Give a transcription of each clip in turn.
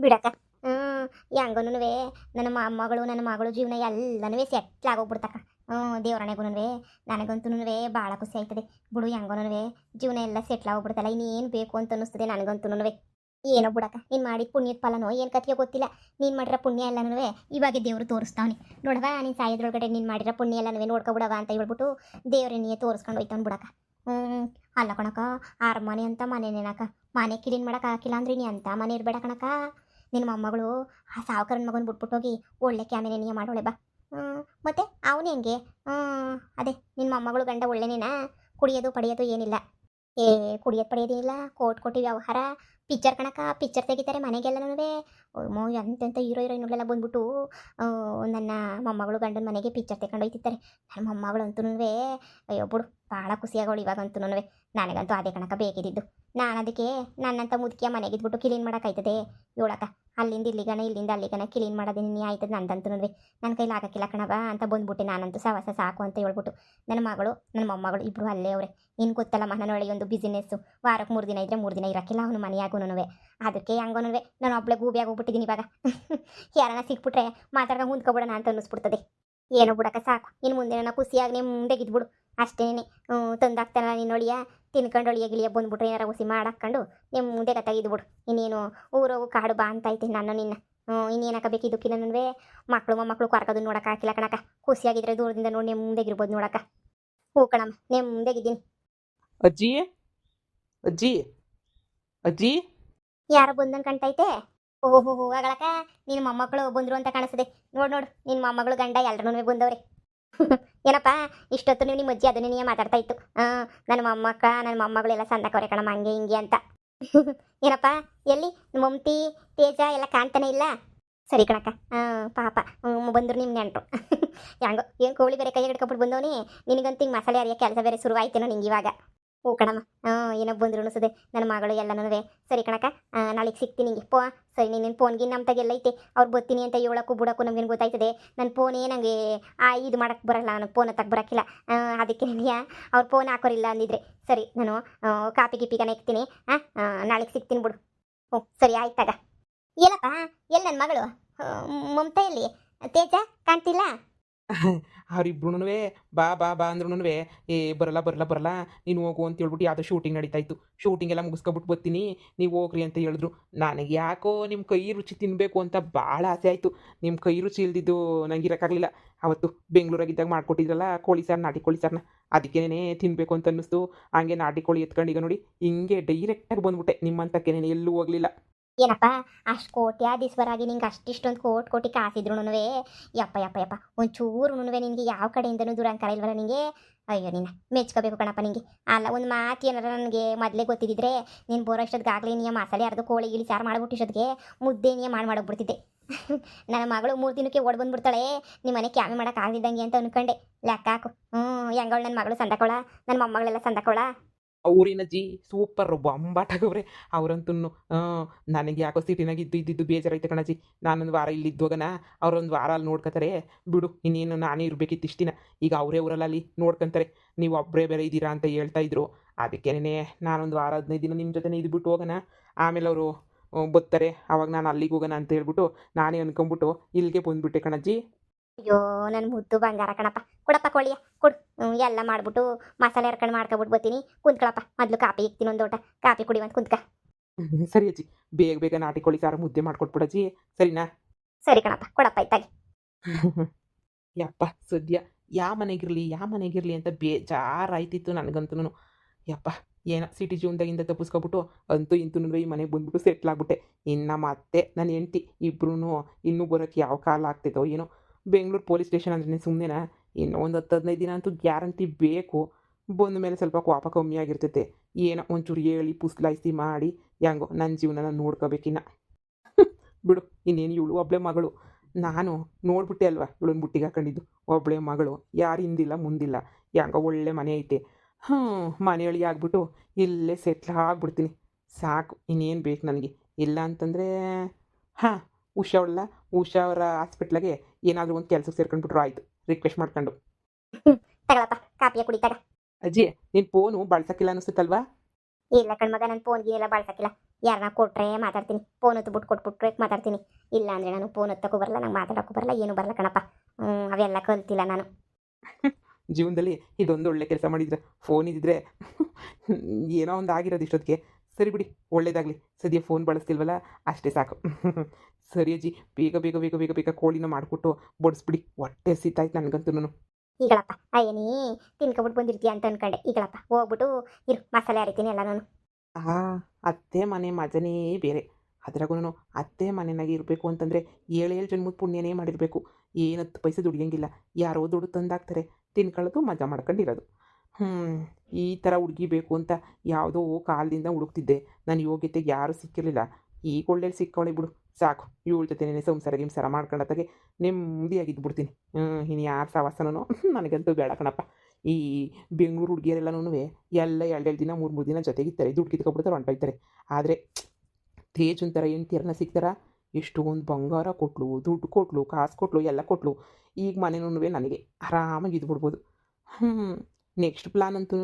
ಬಿಡಕ್ಕ. ಹೆಂಗನೂ ನನ್ನ ಮೊಮ್ಮಗಳು ನನ್ನ ಮಗಳು ಜೀವನ ಎಲ್ಲನೂ ಸೆಟ್ಲ್ ಆಗೋಗ್ಬಿಡ್ತಕ್ಕ. ದೇವ್ರಣೆಗೂ ನನಗಂತೂ ಭಾಳ ಖುಷಿ ಆಯ್ತದೆ ಬಿಡು. ಹೆಂಗನೂ ಜೀವನ ಎಲ್ಲ ಸೆಟ್ಲ್ ಆಗೋಗ್ಬಿಡ್ತಲ್ಲ, ಇನ್ನೇನು ಬೇಕು ಅಂತ ಅನ್ನಿಸ್ತದೆ ನನಗಂತೂ. ಏನೋ ಬಿಡಕ್ಕ, ನೀನು ಮಾಡಿದ ಪುಣ್ಯದ ಫಲನೋ ಏನು ಕಥೆಯೋ ಗೊತ್ತಿಲ್ಲ. ನೀನು ಮಾಡಿರೋ ಪುಣ್ಯ ಎಲ್ಲನೂ ಇವಾಗ ದೇವರು ತೋರಿಸ್ತಾವನೆ ನೋಡವಾ. ನೀನು ಸಾಯೋದ್ರೊಳಗಡೆ ನೀನು ಮಾಡಿರೋ ಪುಣ್ಯ ಎಲ್ಲನೂ ನೋಡ್ಕೊಬಿಡವ ಅಂತ ಹೇಳ್ಬಿಟ್ಟು ದೇವ್ರನ್ನೇ ತೋರಿಸ್ಕೊಂಡು ಹೋಯ್ತಾನೆ ಬಿಡಕ್ಕ. ಅಲ್ಲ ಕಣಕ್ಕ, ಅರಮನೆ ಅಂತ ಮನೆನೇನಕ್ಕ, ಮನೆ ಕ್ಲೀನ್ ಮಾಡಕ್ಕೆ ಹಾಕಿಲ್ಲ ಅಂದ್ರೆ ನೀ ಅಂತ ಮನೆ ಇರಬೇಡ ಕಣಕ್ಕ. ನಿನ್ನ ಮೊಮ್ಮಗಳು ಆ ಸಾವುಕಾರನ ಮಗನ ಬಿಟ್ಬಿಟ್ಟೋಗಿ ಒಳ್ಳೆ ಕ್ಯಾಮೆರೆ ನೀ ಮಾಡೋಳೆ ಬಾ. ಮತ್ತೆ ಅವನು ಹೆಂಗೆ? ಅದೇ ನಿನ್ನ ಮೊಮ್ಮಗಳು ಗಂಡ ಒಳ್ಳೆನೇನಾ? ಕುಡಿಯೋದು ಪಡೆಯೋದು ಏನಿಲ್ಲ. ಏ ಕುಡಿಯೋದು ಪಡೆಯೋದೇನಿಲ್ಲ, ಕೋಟಿ ವ್ಯವಹಾರ. ಪಿಕ್ಚರ್ ಕಣಕ್ಕ, ಪಿಕ್ಚರ್ ತೆಗಿತಾರೆ ಮನೆಗೆಲ್ಲನೂ. ಮೋ ಎಂತೆಂಥ ಹೀರೋಯಿನ್ಗಳೆಲ್ಲ ಬಂದ್ಬಿಟ್ಟು ನನ್ನ ಮೊಮ್ಮಗಳು ಗಂಡನ ಮನೆಗೆ ಪಿಕ್ಚರ್ ತೆಕೊಂಡು ಹೋಯ್ತಿರ್ತಾರೆ. ನನ್ನ ಮೊಮ್ಮಗಳು ಅಂತೂ ಅಯ್ಯೋ ಬಿಡು, ಭಾಳ ಖುಷಿಯಾಗೋಳು ಇವಾಗಂತೂ. ನನಗಂತೂ ಅದೇ ಕಣಕ್ಕ ಬೇಕಿದ್ದು. ನಾನು ಅದಕ್ಕೆ ನನ್ನಂಥ ಮುದುಕಿಯ ಮನೆಗಿದ್ಬಿಟ್ಟು ಕ್ಲೀನ್ ಮಾಡೋಕ್ಕಾಯ್ತದೆ ಹೇಳಕ್ಕ. ಅಲ್ಲಿಂದ ಇಲ್ಲಿಗನ ಇಲ್ಲಿಂದ ಅಲ್ಲಿಗನ ಕ್ಲೀನ್ ಮಾಡೋದೇ ನೀ ಆಯ್ತದೆ ನಂದಂತೂ. ನನ್ನ ಕೈಲಿ ಆಗಕ್ಕಿಲ್ಲ ಕಣವ ಅಂತ ಬಂದ್ಬಿಟ್ಟೆ ನಾನಂತೂ. ಸವಾಸ ಸಾಕು ಅಂತ ಹೇಳ್ಬಿಟ್ಟು ನನ್ನ ಮಗಳು ನನ್ನ ಮೊಮ್ಮಗಳು ಇಬ್ಬರು ಅಲ್ಲೇ ಅವರೇ. ಇನ್ನು ಗೊತ್ತಲ್ಲಮ್ಮ, ನನ್ನ ಒಳಗೆ ಒಂದು ಬಿಸಿನೆಸ್ಸು. ವಾರಕ್ಕೆ 3 ದಿನ ಇದ್ದರೆ 3 ದಿನ ಇರೋಕ್ಕಿಲ್ಲ ಅವನು ಮನೆಯಾಗೂ. ಅದಕ್ಕೆ ಹೆಂಗೋನು ನಾನು ಒಬ್ಬಳೆ ಗೂಬಿಯಾಗಿ ಹೋಗ್ಬಿಟ್ಟಿದ್ದೀನಿ ಇವಾಗ. ಯಾರನ್ನ ಸಿಕ್ಬಿಟ್ರೆ ಮಾತಾಡ್ಕೊಂಡು ಮುಂದ್ಕೊಬಿಡೋಣ ಅಂತ ಅನ್ನಿಸ್ಬಿಡ್ತದೆ. ಏನೋ ಬಿಡಕ್ಕ ಸಾಕು, ಇನ್ನು ಮುಂದೆ ನನ್ನ ಖುಷಿಯಾಗಿ ಮುಂದೆ ಗಿದ್ಬಿಡು ಅಷ್ಟೇನೆ. ತಂದಾಗ್ತಾನಲ್ಲ ನಿನ್ನೊಳಿಯ ತಿನ್ಕೊಂಡು ಒಳಿಯ ಗಿಳಿಯ ಬಂದ್ಬಿಟ್ರೆ ಏನಾರ ಹುಸಿ ಮಾಡಾಕೊಂಡು ನಿಮ್ಮ ಮುಂದೆ ಗತ್ತಾಗಿದ್ಬಿಡು. ಇನ್ನೇನು ಊರೋಗು ಕಾಡು ಬಾ ಅಂತ ಐತೆ ನಾನು ನಿನ್ನ. ಇನ್ನೇನಕ್ಕ ಬೇಕಿದ್ದಕ್ಕಿಲ್ಲ ನನ್ವೇ. ಮಕ್ಕಳು ಮೊಮ್ಮಕ್ಕಳು ಕರ್ಕೋದು ನೋಡಕ್ಕೆ ಹಾಕಿಲ್ಲ ಕಣಕ್ಕ. ಖುಷಿಯಾಗಿದ್ರೆ ದೂರದಿಂದ ನೋಡಿ ನೆಮ್ಮದಿಗಿರ್ಬೋದು ನೋಡಕ್ಕ. ಹೂ ಕಣಮ್ಮ, ನೆಮ್ಮದಿಗಿದ್ದೀನಿ. ಅಜ್ಜಿ, ಅಜ್ಜಿ, ಅಜ್ಜಿ. ಯಾರೋ ಬಂದಂಗೆ ಕಾಣ್ತೈತೆ. ಓಹೋ ಅಗಳಕ್ಕ, ನಿನ್ನ ಮೊಮ್ಮಕ್ಕಳು ಬಂದರು ಅಂತ ಕಾಣಿಸ್ತದೆ. ನೋಡು ನಿನ್ನ ಮೊಮ್ಮಗಳು ಗಂಡ ಎಲ್ಲರೂ ಬಂದವ್ರೆ. ಏನಪ್ಪ ಇಷ್ಟೊತ್ತು ನೀವು ನಿಮ್ಮ ಅಜ್ಜಿ ಅದನ್ನೇ ನೀ ಮಾತಾಡ್ತಾ ಇತ್ತು. ನನ್ನ ನನ್ನ ಮೊಮ್ಮಗಳೆಲ್ಲ ಸಂದಕವ್ರೆ ಕಣಮ್ಮ, ಹಂಗೆ ಹಿಂಗೆ ಅಂತ. ಏನಪ್ಪ ಎಲ್ಲಿ ಮಮತಿ ತೇಜ ಎಲ್ಲ ಕಾಣ್ತಾನೆ ಇಲ್ಲ? ಸರಿ ಕಣಕ್ಕ. ಪಾಪ ಬಂದರು ನಿಮ್ಮ ನೆಂಟರು. ಹೆಂಗೋ ಏನು ಕೋಳಿ ಬೇರೆ ಕೈ ಹಿಡ್ಕೊಬಿಟ್ಟು ಬಂದವನಿ. ನಿನಗಂತೂ ಹಿಂಗೆ ಮಸಾಲೆ ಅರಿಯೋ ಕೆಲಸ ಬೇರೆ ಶುರುವಾಯ್ತೇನೋ ನಿಂಗೆ ಇವಾಗ. ಹೂ ಕಣಮ್ಮ. ಏನೋ ಬಂದರು ಅನಿಸದೆ ನನ್ನ ಮಗಳು ಎಲ್ಲನೂ. ಸರಿ ಕಣಕ್ಕ, ನಾಳೆಗೆ ಸಿಗ್ತೀನಿ ನಿಂಗೆ. ಸರಿ ನೀನು ಫೋನ್ಗೆ ನಮ್ಮ ತಗೆಲ್ಲೈತೆ. ಅವ್ರು ಬರ್ತೀನಿ ಅಂತ ಹೇಳೋಕ್ಕೂ ಬಿಡೋಕ್ಕೂ ನಮಗೇನು ಗೊತ್ತಾಯ್ತದೆ. ನನ್ನ ಫೋನೇ ನನಗೆ ಇದು ಮಾಡೋಕ್ಕೆ ಬರೋಲ್ಲ, ನನಗೆ ಫೋನ್ ಹತ್ತಕ್ಕೆ ಬರೋಕ್ಕಿಲ್ಲ. ಅದಕ್ಕೆ ನನಗೆ ಅವ್ರು ಫೋನ್ ಹಾಕೋರಿಲ್ಲ ಅಂದಿದ್ರೆ. ಸರಿ ನಾನು ಕಾಪಿ ಗಿಪಿಗನ ಇಕ್ತೀನಿ. ನಾಳೆಗೆ ಸಿಗ್ತೀನಿ ಬಿಡು. ಹ್ಞೂ ಸರಿ ಆಯ್ತಾಗ. ಏನಪ್ಪ ಎಲ್ಲಿ ನನ್ನ ಮಗಳು ಮಮತಾ ಎಲ್ಲಿ? ತೇಜ ಕಾಣ್ತಿಲ್ಲ? ಅವ್ರಿಬ್ರು ಬಾ ಬಾ ಬಾ ಅಂದ್ರೂ ಬರಲ್ಲ ನೀನು ಹೋಗು ಅಂತ ಹೇಳ್ಬಿಟ್ಟು ಯಾವುದೋ ಶೂಟಿಂಗ್ ನಡೀತಾ ಇತ್ತು. ಶೂಟಿಂಗ್ ಎಲ್ಲ ಮುಗಿಸ್ಕೊಬಿಟ್ಟು ಬರ್ತೀನಿ, ನೀವು ಹೋಗ್ರಿ ಅಂತ ಹೇಳಿದ್ರು. ನನಗೆ ಯಾಕೋ ನಿಮ್ಮ ಕೈ ರುಚಿ ತಿನ್ನಬೇಕು ಅಂತ ಭಾಳ ಆಸೆ ಆಯಿತು. ನಿಮ್ಮ ಕೈ ರುಚಿ ಇಲ್ದಿದ್ದು ನಂಗೆ ಇರೋಕ್ಕಾಗಲಿಲ್ಲ. ಅವತ್ತು ಬೆಂಗಳೂರಾಗಿದ್ದಾಗ ಮಾಡ್ಕೊಟ್ಟಿದ್ರಲ್ಲ ಕೋಳಿ ಸಾರು, ನಾಟಿ ಕೋಳಿ ಸಾರನ್ನ, ಅದಕ್ಕೇನೆ ತಿನ್ನಬೇಕು ಅಂತ ಅನ್ನಿಸ್ತು. ಹಂಗೆ ನಾಟಿ ಕೋಳಿ ಎತ್ಕೊಂಡು ಈಗ ನೋಡಿ ಹಿಂಗೆ ಡೈರೆಕ್ಟಾಗಿ ಬಂದ್ಬಿಟ್ಟೆ ನಿಮ್ಮಂತಕ್ಕೇನೆ, ಎಲ್ಲೂ ಹೋಗಲಿಲ್ಲ. ಏನಪ್ಪ ಅಷ್ಟು ಕೋಟ್ಯಾಧೀಶ್ವರಾಗಿ ನಿಂಗೆ ಅಷ್ಟಿಷ್ಟೊಂದು ಕೋಟಿ ಕಾಸಿದ್ರು ಯಪ್ಪ ಒಂಚೂರು ನಿನಗೆ ಯಾವ ಕಡೆಯಿಂದನೂ ದುರಂಕಾರ ಇಲ್ವಲ್ಲ ನಿನಗೆ? ಅಯ್ಯೋ ನಿನ್ನ ಮೆಚ್ಕೋಬೇಕು ಕಣಪ್ಪ ನಿಂಗೆ. ಅಲ್ಲ ಒಂದು ಮಾತು ಏನಾರ ನನಗೆ ಮೊದಲೇ ಗೊತ್ತಿದ್ದಿದ್ರೆ ನೀನು ಬರೋ ಇಷ್ಟೊತ್ತಿಗಾಗಲೇ ನೀ ಮಸಾಲೆ ಅರ್ದು ಕೋಳಿ ಗಿಳಿ ಸಾರು ಮಾಡ್ಬಿಟ್ಟು ಇಷ್ಟೊತ್ತಿಗೆ ಮುದ್ದೆ ನೀ ಮಾಡೋಗ್ಬಿಡ್ತಿದ್ದೆ. ನನ್ನ ಮಗಳು 3 ದಿನಕ್ಕೆ ಓಡ್ ಬಂದ್ಬಿಡ್ತಾಳೆ ನಿಮ್ಮ ಮನೆ ಕ್ಯಾಮೆ ಮಾಡೋಕೆ ಆಗಿದ್ದಂಗೆ ಅಂತ ಅನ್ಕೊಂಡೆ. ಲೆಕ್ಕ ಹಾಕು. ಹೆಂಗಳು ನನ್ನ ಮಗಳು ಸಂದಕೋಳ, ನನ್ನ ಮೊಮ್ಮಗಳೆಲ್ಲ ಸಂದಕೋಳ. ಊರಿನಜ್ಜಿ ಸೂಪರ್ ಬೊಂಬಾಟಾಗವ್ರೆ ಅವರಂತೂ. ನನಗೆ ಯಾಕೋ ಸಿಟಿನಾಗ ಇದ್ದು ಬೇಜಾರೈತೆ ಕಣಜ್ಜಿ. ನಾನೊಂದು ವಾರ ಇಲ್ಲಿದ್ದೋಗನ, ಅವ್ರೊಂದು ವಾರ ಅಲ್ಲಿ ನೋಡ್ಕೊತಾರೆ ಬಿಡು. ಇನ್ನೇನು ನಾನೇ ಇರಬೇಕಿತ್ತು ಇಷ್ಟು ದಿನ. ಈಗ ಅವರೇ ಊರಲ್ಲಿ ಅಲ್ಲಿ ನೋಡ್ಕೊತಾರೆ. ನೀವು ಒಬ್ಬರೇ ಬೇರೆ ಇದ್ದೀರಾ ಅಂತ ಹೇಳ್ತಾ ಇದ್ರು. ಅದಕ್ಕೇನೆ ನಾನೊಂದು ವಾರ 15 ದಿನ ನಿಮ್ಮ ಜೊತೆ ಇದ್ಬಿಟ್ಟು ಹೋಗೋಣ. ಆಮೇಲೆ ಅವರು ಬರ್ತಾರೆ, ಅವಾಗ ನಾನು ಅಲ್ಲಿಗೆ ಹೋಗೋಣ ಅಂತ ಹೇಳ್ಬಿಟ್ಟು ನಾನೇ ಅನ್ಕೊಂಬಿಟ್ಟು ಇಲ್ಲಿಗೆ ಬಂದುಬಿಟ್ಟೆ ಕಣಜ್ಜಿ. ಅಯ್ಯೋ ನನ್ನ ಮುದ್ದು ಬಂಗಾರ ಕಣಪ್ಪ. ಕೊಡಪ್ಪ ಕೋಳಿಯ ಕೊಡು. ಎಲ್ಲ ಮಾಡ್ಬಿಟ್ಟು ಮಸಾಲೆ ಹರ್ಕೊಂಡು ಮಾಡ್ಕೊಬಿಟ್ಟು ಬರ್ತೀನಿ. ಕುಂತ್ಕೊಳಪ್ಪ, ಮೊದಲು ಕಾಪಿ ಇಕ್ತೀನಿ, ಒಂದು ಲೋಟ ಕಾಪಿ ಕುಡಿವಂತ ಕುಂತ್ಕ. ಸರಿ ಅಜ್ಜಿ, ಬೇಗ ಬೇಗ ನಾಟಿ ಕೋಳಿ ಸಾರು ಮುದ್ದೆ ಮಾಡ್ಕೊಟ್ಬಿಡಜ್ಜಿ, ಸರಿನಾ? ಸರಿ ಕಣಪ್ಪ, ಕೊಡಪ್ಪ ಇತ್ತಾಗಿ. ಯಪ್ಪ ಸದ್ಯ ಯಾವ ಮನೆಗಿರಲಿ ಅಂತ ಬೇಜಾರಾಯ್ತಿತ್ತು ನನಗಂತೂ. ಯಪ್ಪ ಏನೋ ಸಿಟಿ ಜೀವನದಾಗಿಂದ ತಪ್ಪಿಸ್ಕೊಬಿಟ್ಟು ಅಂತೂ ಇಂತೂ ಈ ಮನೆಗೆ ಬಂದ್ಬಿಟ್ಟು ಸೆಟ್ಲ್ ಆಗ್ಬಿಟ್ಟೆ. ಇನ್ನು ಮತ್ತೆ ನನ್ನ ಹೆಂಡ್ತಿ ಇಬ್ಬರೂ ಇನ್ನೂ ಬರೋಕ್ಕೆ ಯಾವ ಕಾಲ ಆಗ್ತೈತೋ ಏನೋ. ಬೆಂಗಳೂರು ಪೊಲೀಸ್ ಸ್ಟೇಷನ್ ಅಂದ್ರೆ ಸುಮ್ಮನೆನಾ? ಇನ್ನೂ ಒಂದು 10-15 ದಿನ ಅಂತೂ ಗ್ಯಾರಂಟಿ ಬೇಕು. ಬಂದ ಮೇಲೆ ಸ್ವಲ್ಪ ಕೋಪ ಕಮ್ಮಿ ಆಗಿರ್ತೈತೆ. ಏನೋ ಒಂಚೂರು ಹೇಳಿ ಪುಸ್ಲಾಯಿಸಿ ಮಾಡಿ ಹೆಂಗೋ ನನ್ನ ಜೀವನನ ನೋಡ್ಕೋಬೇಕಿನ್ನ. ಬಿಡು, ಇನ್ನೇನು ಇವಳು ಒಬ್ಬಳೆ ಮಗಳು. ನಾನು ನೋಡ್ಬಿಟ್ಟೆ ಅಲ್ವಾ ಇವಳನ್ನ ಬುಟ್ಟಿಗೆ ಹಾಕೊಂಡಿದ್ದು. ಒಬ್ಬಳೆ ಮಗಳು, ಯಾರು ಹಿಂದಿಲ್ಲ ಮುಂದಿಲ್ಲ, ಹೆಂಗೋ ಒಳ್ಳೆ ಮನೆ ಐತೆ. ಮನೆಯೊಳಗೆ ಆಗ್ಬಿಟ್ಟು ಇಲ್ಲೇ ಸೆಟ್ಲ್ ಆಗ್ಬಿಡ್ತೀನಿ ಸಾಕು. ಇನ್ನೇನು ಬೇಕು ನನಗೆ? ಇಲ್ಲ ಅಂತಂದರೆ ಉಷಾ ಅವರ ಹಾಸ್ಪಿಟ್ಲಾಗೆ ಏನಾದರೂ ಒಂದು ಕೆಲಸಕ್ಕೆ ಸೇರ್ಕೊಂಡ್ಬಿಟ್ರು ಆಯಿತು, ರಿಕ್ವೆಸ್ಟ್ ಮಾಡ್ಕೊಂಡು. ತಗೊಳಪ್ಪ ಕಾಪಿಯ ಕುಡಿತಾಗ. ಅಜ್ಜಿ ನಿನ್ನ ಫೋನು ಬಳಸೋಕ್ಕಿಲ್ಲ ಅನಿಸುತ್ತಲ್ವಾ? ಇಲ್ಲ ಕಣ್ಮಗ ನಾನು ಫೋನ್ ಗೀನೆಲ್ಲ ಬಳಸಕ್ಕಿಲ್ಲ. ಯಾರನ್ನ ಕೊಟ್ರೆ ಮಾತಾಡ್ತೀನಿ, ಫೋನ್ ಹೊತ್ತು ಬಿಟ್ಟು ಕೊಟ್ಬಿಟ್ರೆ ಮಾತಾಡ್ತೀನಿ. ಇಲ್ಲ ಅಂದರೆ ನಾನು ಫೋನ್ ಹೊತ್ತಕ್ಕೂ ಬರಲ್ಲ, ನಂಗೆ ಮಾತಾಡೋಕ್ಕೂ ಬರಲ್ಲ, ಏನೂ ಬರಲ್ಲ ಕಣಪ್ಪ. ಅವೆಲ್ಲ ಕಲ್ತಿಲ್ಲ ನಾನು. ಜೀವನದಲ್ಲಿ ಇದೊಂದು ಒಳ್ಳೆ ಕೆಲಸ ಮಾಡಿದ್ರೆ ಫೋನ್ ಇದ್ದಿದ್ರೆ ಏನೋ ಒಂದು ಆಗಿರೋದು ಇಷ್ಟೊತ್ತಿಗೆ. ಸರಿ ಬಿಡಿ, ಒಳ್ಳೇದಾಗಲಿ. ಸದ್ಯ ಫೋನ್ ಬಳಸ್ತಿಲ್ವಲ್ಲ, ಅಷ್ಟೇ ಸಾಕು. ಸರಿ ಅಜ್ಜಿ, ಬೇಗ ಬೇಗ ಬೇಗ ಬೇಗ ಬೇಗ ಕೋಳಿನ ಮಾಡಿಕೊಟ್ಟು ಬಡಿಸ್ಬಿಡಿ. ಹೊಟ್ಟೆ ಹಸಿತಾಯ್ತು ನನಗಂತೂ. ಈಗಳಪ್ಪ ಅಯ್ಯನಿ ತಿನ್ಕೊಬಿಟ್ಟು ಬಂದಿರ್ತೀಯ ಅಂತ ಅನ್ಕೊಂಡೆ. ಈಗಳಪ್ಪ ಹೋಗ್ಬಿಟ್ಟು ಇರು, ಮಸಾಲೆ ಅರಿತೀನಿ ಎಲ್ಲ ನಾನು. ಅತ್ತೆ ಮನೆ ಮಜನೇ ಬೇರೆ. ಅದ್ರಾಗೂ ಅತ್ತೆ ಮನೆಯಾಗೆ ಇರಬೇಕು ಅಂತಂದರೆ 7 ಜನ್ಮದ ಪುಣ್ಯನೇ ಮಾಡಿರಬೇಕು. ಏನು 10 ಪೈಸೆ ದುಡಿಯೋಂಗಿಲ್ಲ, ಯಾರೋ ದುಡ್ಡು ತಂದಾಕ್ತಾರೆ, ತಿನ್ಕೊಳ್ಳೋದು, ಮಜಾ ಮಾಡ್ಕೊಂಡಿರೋದು. ಈ ಥರ ಹುಡುಗಿ ಬೇಕು ಅಂತ ಯಾವುದೋ ಕಾಲದಿಂದ ಹುಡುಕ್ತಿದ್ದೆ. ನನ್ನ ಯೋಗ್ಯತೆಗೆ ಯಾರೂ ಸಿಕ್ಕಿರಲಿಲ್ಲ. ಈಗ ಒಳ್ಳೆಯಲ್ಲಿ ಸಿಕ್ಕವಳೆ ಬಿಡು, ಸಾಕು. ಇವಳ ಜೊತೆನೇ ಸಂಸಾರ ಗಿಂಸಾರ ಮಾಡ್ಕೊಳ್ಳೋತ್ತಾಗೆ ನೆಮ್ಮದಿಯಾಗಿದ್ದು ಬಿಡ್ತೀನಿ. ಇನ್ನು ಯಾರು ಸವಾಸನೋ ನನಗಂತೂ ಬೇಡ ಕಣಪ್ಪ. ಈ ಬೆಂಗಳೂರು ಹುಡುಗಿಯರೆಲ್ಲನೂ ಎಲ್ಲ 2 ದಿನ 3 ದಿನ ಜೊತೆಗಿರ್ತಾರೆ, ದುಡ್ಡು ಕಿತ್ಕೊಬಿಡ್ತಾರೆ, ಹೊಂಟೋಯ್ತಾರೆ. ಆದರೆ ತೇಜ್ ಒಂಥರ ಹೆಂಡ್ತಿಯರನ್ನ ಸಿಗ್ತಾರ, ಎಷ್ಟೊಂದು ಬಂಗಾರ ಕೊಟ್ಲು, ದುಡ್ಡು ಕೊಟ್ಲು, ಕಾಸು ಕೊಟ್ಲು, ಎಲ್ಲ ಕೊಟ್ಲು. ಈಗ ಮನೆನೂ ನನಗೆ ಆರಾಮಾಗಿ ಇದ್ಬಿಡ್ಬೋದು. ನೆಕ್ಸ್ಟ್ ಪ್ಲಾನ್ ಅಂತೂ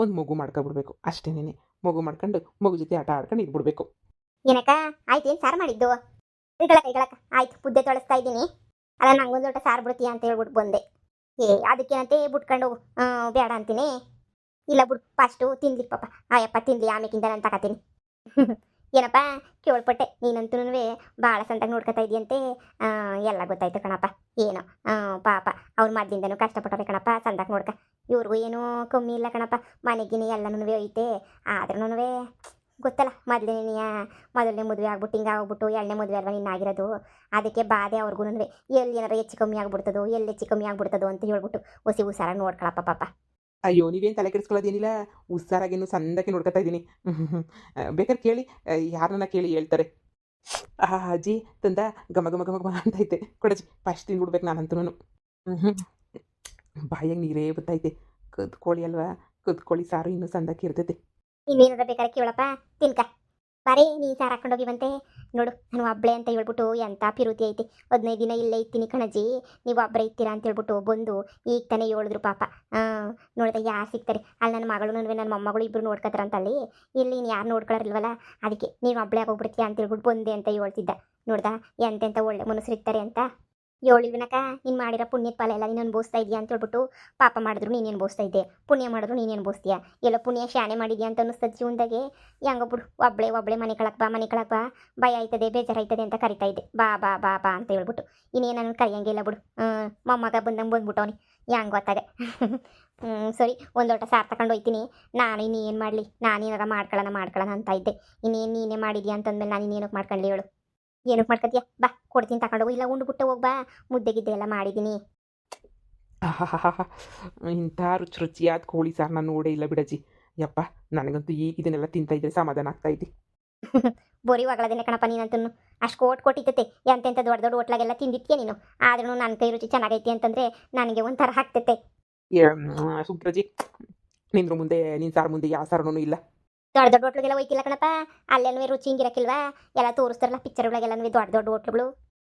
ಒಂದು ಮಗು ಮಾಡ್ಕೊಬಿಡ್ಬೇಕು ಅಷ್ಟೇನೆ. ಮಗು ಮಾಡ್ಕೊಂಡು ಮಗು ಜೊತೆ ಆಟ ಆಡ್ಕೊಂಡು ಇದ್ಬಿಡ್ಬೇಕು. ಏನಕ್ಕ ಆಯ್ತು, ಏನು ಸಾರು ಮಾಡಿದ್ದು? ಈಗಳಕ್ಕ ಆಯ್ತು, ಮುದ್ದೆ ತೊಳಸ್ತಾ ಇದ್ದೀನಿ. ಅಲ್ಲ ನಂಗೊಂದು ಲೋಟ ಸಾರು ಬಿಡ್ತೀಯ ಅಂತ ಹೇಳ್ಬಿಟ್ಟು ಬಂದೆ. ಅದಕ್ಕೇನಂತೆ ಬಿಟ್ಕೊಂಡು ಬೇಡ ಅಂತೀನಿ. ಇಲ್ಲ ಬಿಡು, ಫಸ್ಟು ತಿನ್ಲಿ ಪಾಪ. ಆಯಪ್ಪ ತಿನ್ಲಿ, ಆಮೇಕಿಂದ ನಾನು ತಗೋತೀನಿ. ಏನಪ್ಪ ಕೇಳ್ಪಟ್ಟೆ, ನೀನಂತೂ ಭಾಳ ಸಂತಾಗ ನೋಡ್ಕೊತಾ ಇದೆಯಂತೆ. ಎಲ್ಲ ಗೊತ್ತಾಯ್ತು ಕಣಪ್ಪ. ಏನೋ ಪಾಪ ಅವ್ರ ಮೊದಲಿಂದನೂ ಕಷ್ಟಪಟ್ಟವ್ರೆ ಕಣಪ್ಪ ಸಂತಾಗ ನೋಡ್ಕ. ಇವ್ರಿಗೂ ಏನೂ ಕಮ್ಮಿ ಇಲ್ಲ ಕಣಪ್ಪ, ಮನೆಗಿನೇ ಎಲ್ಲನೂ ಐತೆ. ಆದ್ರೂ ಗೊತ್ತಲ್ಲ, ಮೊದಲನೇ ಮದುವೆ ಆಗ್ಬಿಟ್ಟು ಹಿಂಗೆ ಆಗ್ಬಿಟ್ಟು 2ನೇ ಮದುವೆ ಅಲ್ವಾ ಇನ್ನಾಗಿರೋದು. ಅದಕ್ಕೆ ಬಾಧೆ ಅವ್ರಿಗೂ. ಎಲ್ಲಿ ಏನಾರು ಹೆಚ್ಚು ಕಮ್ಮಿ ಆಗ್ಬಿಡ್ತದೋ, ಎಲ್ಲಿ ಹೆಚ್ಚು ಕಮ್ಮಿ ಆಗ್ಬಿಡ್ತದೋ ಅಂತ ಹೇಳ್ಬಿಟ್ಟು ಹೊಸಿ ಹುಷಾರಾಗಿ ನೋಡ್ಕೊಳಪ್ಪ ಪಾಪ. ಅಯ್ಯೋ, ನೀವೇನು ತಲೆ ಕೆಡಿಸ್ಕೊಳ್ಳೋದೇನಿಲ್ಲ, ಹುಷಾರಾಗೇನು ಸಂದಕ್ಕೆ ನೋಡ್ಕೊತಾ ಇದ್ದೀನಿ. ಬೇಕಾದ್ರೆ ಕೇಳಿ, ಯಾರನ್ನ ಕೇಳಿ ಹೇಳ್ತಾರೆ. ಅಜ್ಜಿ ತಂದ ಘಮ ಘಮ ಘಮ ಘಮ ಅಂತೈತೆ, ಕೊಡಜ್ಜಿ ಫಸ್ಟ್ ತಿಂದ್ಬಿಡ್ಬೇಕು ನಾನಂತೂ. ಬಾಯಾಗ ನೀರೇ ಬತ್ತೈತೆ. ಕದ್ಕೋಳಿ ಅಲ್ವಾ, ಕದ್ಕೋಳಿ ಸಾರು ಇನ್ನೂ ಸಂದಕ್ಕೆ ಇರ್ತೈತೆ. ಇನ್ನೇನಾರ ಬೇಕಾದ್ರೆ ಕೇಳಪ್ಪ, ತಿನ್ಕ ಬಾರಿ. ನೀ ಸಾರು ಹಾಕೊಂಡೋಗಿವಂತೆ ನೋಡು, ನಾನು ಒಬ್ಬಳೆ ಅಂತ ಹೇಳ್ಬಿಟ್ಟು ಎಂಥ ಪಿರುತಿ ಐತಿ. 15 ದಿನ ಇಲ್ಲೇ ಇರ್ತೀನಿ ಕಣಜ್ಜಿ, ನೀವು ಒಬ್ಬರೇ ಇರ್ತೀರಾ ಅಂತ ಹೇಳ್ಬಿಟ್ಟು ಬಂದು ಈಗ ತಾನೇ ಹೇಳಿದ್ರು ಪಾಪ. ನೋಡಿದ್ರೆ ಯಾರು ಸಿಗ್ತಾರೆ ಅಲ್ಲಿ? ನನ್ನ ಮಗಳು ನನ್ನ ಮೊಮ್ಮಗಳು ಇಬ್ಬರು ನೋಡ್ಕೊತಾರಂತ ಅಲ್ಲಿ. ಇಲ್ಲಿ ನೀನು ಯಾರು ನೋಡ್ಕೊಳ್ಳೋರಿಲ್ವಲ್ಲ, ಅದಕ್ಕೆ ನೀನು ಒಬ್ಬಳೇ ಆಗೋಗ್ಬಿಡ್ತೀಯ ಅಂತ ಹೇಳ್ಬಿಟ್ಟು ಬಂದೆ ಅಂತ ಹೇಳ್ತಿದ್ದ. ನೋಡ್ದ ಎಂತೆಂಥ ಒಳ್ಳೆ ಮನಸ್ಸರು ಇರ್ತಾರೆ ಅಂತ. ಹೇಳಿಲ್ವನಕ, ನೀನು ಮಾಡಿರೋ ಪುಣ್ಯದ ಫಲ ಎಲ್ಲ ನೀನು ಅನುಭವಿಸ್ತಾ ಇದೆಯಾ ಅಂತ ಹೇಳ್ಬಿಟ್ಟು. ಪಾಪ ಮಾಡಿದ್ರು ನೀನು ಅನುಭವಿಸ್ತಾ ಇದ್ದೆ, ಪುಣ್ಯ ಮಾಡಿದ್ರು ನೀನು ಅನುಭವಿಸ್ತೀಯ. ಎಲ್ಲ ಪುಣ್ಯ ಶಾನೆ ಮಾಡಿದ್ಯಾ ಅಂತ ಅನ್ನಿಸ್ತದ ಜೀವನದಾಗೆ. ಹೆಂಗ ಬಿಡು, ಒಬ್ಬಳೆ ಮನೆ ಕಳಕ್ ಬಾ, ಭಯ ಆಯ್ತದೆ, ಬೇಜಾರಾಯ್ತದೆ ಅಂತ ಕರಿತಾ ಇದ್ದೆ. ಬಾ ಬಾ ಬಾ ಬಾ ಅಂತ ಹೇಳ್ಬಿಟ್ಟು. ಇನ್ನೇನು ನಾನು ಕರಿಯಂಗಿಲ್ಲ ಬಿಡು. ಮೊಮ್ಮಗ ಬಂದಂಗೆ ಬಂದ್ಬಿಟ್ಟವನಿ, ಹೆಂಗೆ ಗೊತ್ತಾಗೆ. ಸರಿ, ಒಂದು ಲೋಟ ಸಾರು ತಗೊಂಡು ಹೋಯ್ತೀನಿ ನಾನು. ಇನ್ನೇನು ಮಾಡಲಿ, ನಾನೇನಾರ ಮಾಡ್ಕೊಳ್ಳೋಣ ಅಂತ ಇದ್ದೆ. ಇನ್ನೇನು ನೀನೇ ಮಾಡಿದ್ಯಾ ಅಂತಂದ್ಮೇಲೆ ನಾನು ಇನ್ನೇನಕ್ಕೆ ಮಾಡ್ಕೊಳ್ಳಿ ಹೇಳು? ಏನಕ್ಕೆ ಮಾಡ್ಕೊತೀಯ? ಬಾ ಕೊಡ್ತೀನಿ, ತಗೊಂಡೋಗು. ಇಲ್ಲ ಉಂಡ್ಬಿಟ್ಟು ಹೋಗ್ಬಾ, ಮುದ್ದೆಗಿದ್ದೆ ಎಲ್ಲ ಮಾಡಿದ್ದೀನಿ. ಇಂಥ ರುಚಿಯಾದ ಕೋಳಿ ಸಾರು ನಾನು ನೋಡೇ ಇಲ್ಲ ಬಿಡಜ್ಜಿ. ಯಪ್ಪ, ನನಗಂತೂ ಈಗ ಇದನ್ನೆಲ್ಲ ತಿಂತಾ ಇದ್ರೆ ಸಮಾಧಾನ ಆಗ್ತಾ ಇದ್ದೆ. ಬೋರಿ ಒಗಳದೇನೆ ಕಣಪ್ಪ ನೀನಂತೂ. ಅಷ್ಟು ಕೊಟ್ಟಿರ್ತೈತೆ, ಎಂತೆಂಥ ದೊಡ್ಡ ದೊಡ್ಡ ಹೋಟ್ಲಾಗೆಲ್ಲ ತಿಂದಿತ್ತೀಯ ನೀನು. ಆದ್ರೂ ನನ್ನ ಕೈ ರುಚಿ ಚೆನ್ನಾಗೈತಿ ಅಂತಂದರೆ ನನಗೆ ಒಂಥರ ಆಗ್ತೈತೆ. ಸುಬ್ರಜ್ಜಿ, ನಿಂದ್ರ ಮುಂದೆ ನಿನ್ನ ಸಾರು ಮುಂದೆ ಯಾವ ಸಾರನೂ ಇಲ್ಲ. ದೊಡ್ಡ ದೊಡ್ಡ ಹೋಟ್ಲಿಗೆಲ್ಲ ಹೋಯ್ತಿಲ್ಲ ಕಣಪ್ಪ, ಅಲ್ಲೆಲ್ಲವೇ ರುಚಿ ಹಿಂಗಿರಕ್ಕಿಲ್ವಾ? ಎಲ್ಲ ತೋರಿಸ್ತಾರಲ್ಲ ಪಿಕ್ಚರ್ಗಳಿಗೆಲ್ಲವೇ ದೊಡ್ಡ ದೊಡ್ಡ ಹೋಟ್ಲುಗಳು.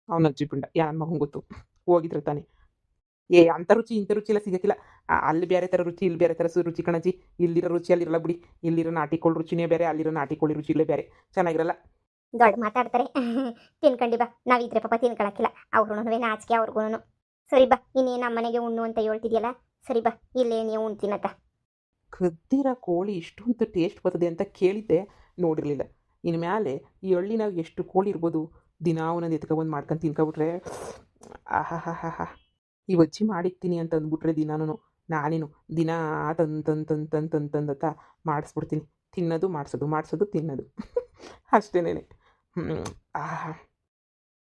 ಅವನ ಅಜ್ಜಿ ಪಿಂಡ ಯಾರ ಮಗನ ಗೊತ್ತು, ಹೋಗಿದ್ರೆ ತಾನೆ. ಅಂಥ ರುಚಿ ಇಂಥ ರುಚಿ ಎಲ್ಲ ಸಿಗಕ್ಕಿಲ್ಲ. ಅಲ್ಲಿ ಬೇರೆ ಥರ ರುಚಿ, ಇಲ್ಲಿ ಬೇರೆ ಥರ ರುಚಿ ಕಣಜ್ಜಿ. ಇಲ್ಲಿರೋ ರುಚಿ ಅಲ್ಲಿರಲ್ಲ ಬಿಡಿ. ಇಲ್ಲಿರೋ ನಾಟಿ ಕೋಳಿ ರುಚಿನೇ ಬೇರೆ, ಅಲ್ಲಿರೋ ನಾಟಿ ಕೋಳಿ ರುಚಿಲೇ ಬೇರೆ, ಚೆನ್ನಾಗಿರಲ್ಲ. ದೊಡ್ಡ ಮಾತಾಡ್ತಾರೆ. ತಿನ್ಕೊಂಡಿ ಬಾ, ನಾವಿದ್ರೆ ಪಾಪ ತಿನ್ಕೊಳಕ್ಕಿಲ್ಲ. ಅವ್ರೂ ನಾಚಿಕೆ ಅವ್ರಿಗೂ. ಸರಿ ಬಾ, ಇನ್ನೇನು ನಮ್ಮನೆಗೆ ಉಣ್ಣು ಅಂತ ಹೇಳ್ತಿದ್ಯಲ್ಲ, ಸರಿ ಬಾ, ಇಲ್ಲೇ ನೀವು ಉಣ್ತೀನತ್ತ. ಕದ್ದಿರೋ ಕೋಳಿ ಇಷ್ಟೊಂದು ಟೇಸ್ಟ್ ಬರ್ತದೆ ಅಂತ ಕೇಳಿದ್ದೆ, ನೋಡಿರಲಿಲ್ಲ. ಇನ್ನು ಮ್ಯಾಲೆ ಈ ಹಳ್ಳಿನಾಗ ಎಷ್ಟು ಕೋಳಿ ಇರ್ಬೋದು, ದಿನ ಒಂದೊಂದು ಎತ್ಕೊಬಂದು ಮಾಡ್ಕೊಂಡು ತಿನ್ಕೊಬಿಟ್ರೆ ಆಹಾ. ಈ ಅಜ್ಜಿ ಮಾಡಿಕ್ತೀನಿ ಅಂತ ಅಂದ್ಬಿಟ್ರೆ ನಾನೇನು ದಿನ ತಂತ ಮಾಡಿಸ್ಬಿಡ್ತೀನಿ. ತಿನ್ನೋದು ಮಾಡಿಸೋದು ತಿನ್ನೋದು ಅಷ್ಟೇನೆ.